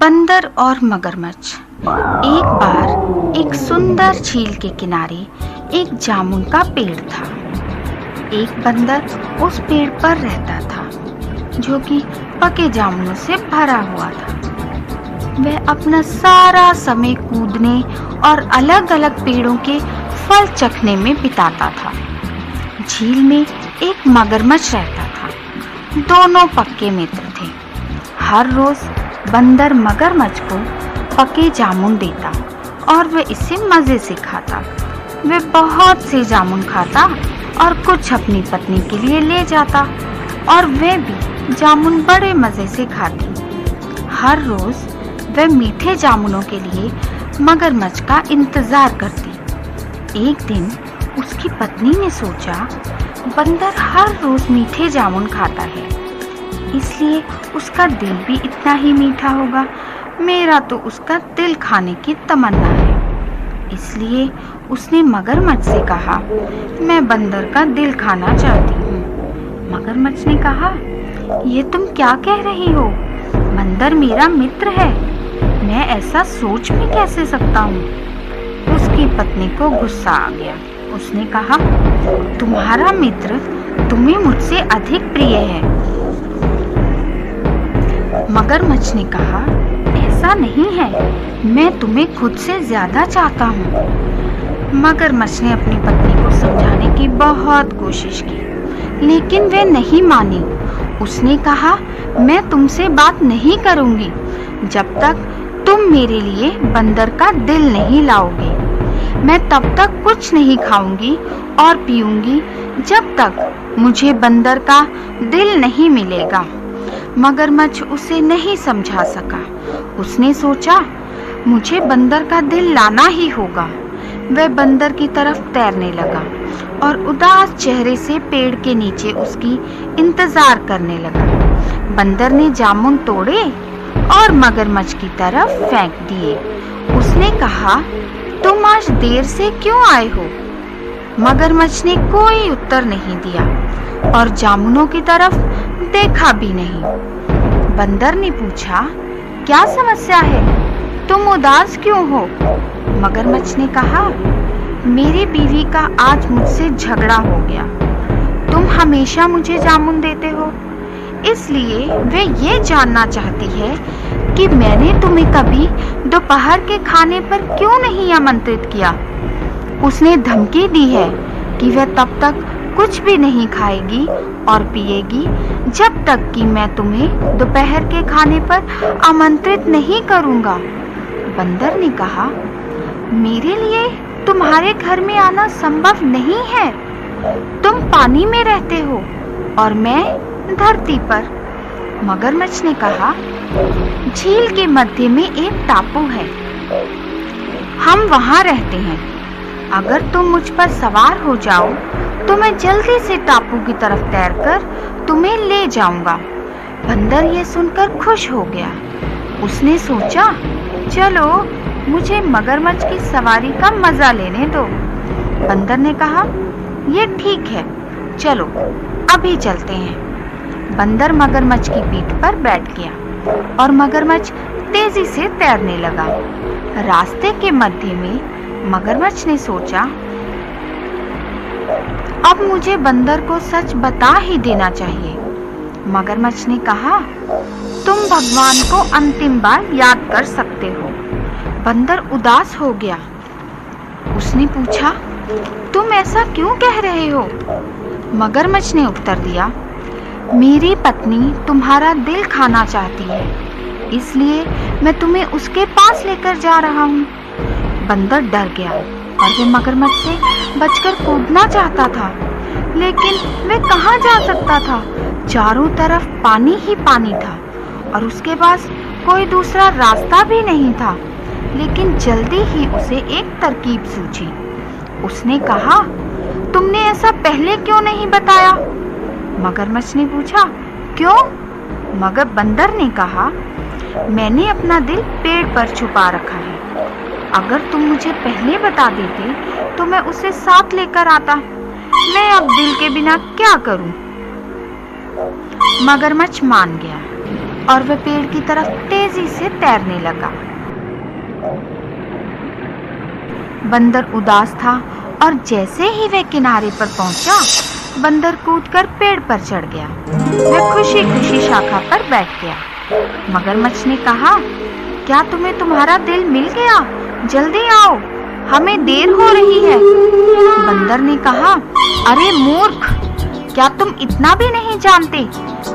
बंदर और मगरमच्छ। एक बार एक सुंदर झील के किनारे एक जामुन का पेड़ था। एक बंदर उस पेड़ पर रहता था जो कि पके जामुनों से भरा हुआ था। वह अपना सारा समय कूदने और अलग अलग पेड़ों के फल चखने में बिताता था। झील में एक मगरमच्छ रहता था। दोनों पक्के मित्र थे। हर रोज बंदर मगरमच्छ को पके जामुन देता और वह इसे मजे से खाता। वह बहुत से जामुन खाता और कुछ अपनी पत्नी के लिए ले जाता और वह भी जामुन बड़े मजे से खाती। हर रोज वह मीठे जामुनों के लिए मगरमच्छ का इंतजार करती। एक दिन उसकी पत्नी ने सोचा, बंदर हर रोज मीठे जामुन खाता है, इसलिए उसका दिल भी इतना ही मीठा होगा। मेरा तो उसका दिल खाने की तमन्ना है। इसलिए उसने मगरमच्छ से कहा, मैं बंदर का दिल खाना चाहती हूँ। मगरमच्छ ने कहा, ये तुम क्या कह रही हो? बंदर मेरा मित्र है, मैं ऐसा सोच भी कैसे सकता हूँ? उसकी पत्नी को गुस्सा आ गया। उसने कहा, तुम्हारा मित्र तुम्हें मुझसे अधिक प्रिय है। मगरमच्छ ने कहा, ऐसा नहीं है, मैं तुम्हें खुद से ज्यादा चाहता हूँ। मगरमच्छ ने अपनी पत्नी को समझाने की बहुत कोशिश की, लेकिन वह नहीं मानी। उसने कहा, मैं तुमसे बात नहीं करूंगी जब तक तुम मेरे लिए बंदर का दिल नहीं लाओगे। मैं तब तक कुछ नहीं खाऊंगी और पीऊंगी जब तक मुझे बंदर का दिल नहीं मिलेगा। मगरमच्छ उसे नहीं समझा सका। उसने सोचा, मुझे बंदर का दिल लाना ही होगा। वह बंदर की तरफ तैरने लगा और उदास चेहरे से पेड़ के नीचे उसकी इंतजार करने लगा। बंदर ने जामुन तोड़े और मगरमच्छ की तरफ फेंक दिए। उसने कहा, तुम आज देर से क्यों आए हो? मगरमच्छ ने कोई उत्तर नहीं दिया और जामुनों की तरफ देखा भी नहीं। बंदर ने पूछा, क्या समस्या है? तुम उदास क्यों हो? मगरमच्छ ने कहा, मेरी बीवी का आज मुझसे झगड़ा हो गया। तुम हमेशा मुझे जामुन देते हो, इसलिए वह ये जानना चाहती है कि मैंने तुम्हें कभी दोपहर के खाने पर क्यों नहीं आमंत्रित किया। उसने धमकी दी है कि वह तब तक कुछ भी नहीं खाएगी और पिएगी जब तक कि मैं तुम्हें दोपहर के खाने पर आमंत्रित नहीं करूंगा। बंदर ने कहा, मेरे लिए तुम्हारे घर में आना संभव नहीं है। तुम पानी में रहते हो और मैं धरती पर। मगरमच्छ ने कहा, झील के मध्य में एक टापू है, हम वहां रहते हैं। अगर तुम मुझ पर सवार हो जाओ तो मैं जल्दी से टापू की तरफ तैरकर तुम्हें ले जाऊंगा। बंदर ये सुनकर खुश हो गया। उसने सोचा, चलो मुझे मगरमच्छ की सवारी का मजा लेने दो। बंदर ने कहा, ये ठीक है, चलो अभी चलते हैं। बंदर मगरमच्छ की पीठ पर बैठ गया और मगरमच्छ तेजी से तैरने लगा। रास्ते के मध्य में मगरमच्छ ने सोचा, अब मुझे बंदर को सच बता ही देना चाहिए। मगरमच्छ ने कहा, तुम भगवान को अंतिम बार याद कर सकते हो। बंदर उदास हो गया। उसने पूछा, तुम ऐसा क्यों कह रहे हो? मगरमच्छ ने उत्तर दिया, मेरी पत्नी तुम्हारा दिल खाना चाहती है, इसलिए मैं तुम्हें उसके पास लेकर जा रहा हूँ। बंदर डर गया और वह मगरमच्छ से बचकर कूदना चाहता था, लेकिन वह कहाँ जा सकता था? चारों तरफ पानी ही पानी था और उसके पास कोई दूसरा रास्ता भी नहीं था। लेकिन जल्दी ही उसे एक तरकीब सूझी। उसने कहा, तुमने ऐसा पहले क्यों नहीं बताया? मगरमच्छ ने पूछा, क्यों? मगर बंदर ने कहा, मैंने अपना दिल पेड़ पर छुपा रखा है। अगर तुम मुझे पहले बता देते तो मैं उसे साथ लेकर आता। मैं अब दिल के बिना क्या करूं? मगरमच्छ मान गया। और वह पेड़ की तरफ तेजी से तैरने लगा। बंदर उदास था और जैसे ही वह किनारे पर पहुंचा, बंदर कूदकर पेड़ पर चढ़ गया। वह खुशी खुशी शाखा पर बैठ गया। मगरमच्छ ने कहा, क्या तुम्हें तुम्हारा दिल मिल गया? जल्दी आओ, हमें देर हो रही है। बंदर ने कहा, अरे मूर्ख, क्या तुम इतना भी नहीं जानते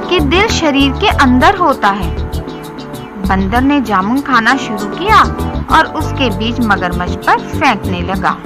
कि दिल शरीर के अंदर होता है? बंदर ने जामुन खाना शुरू किया और उसके बीज मगरमच्छ पर फेंकने लगा।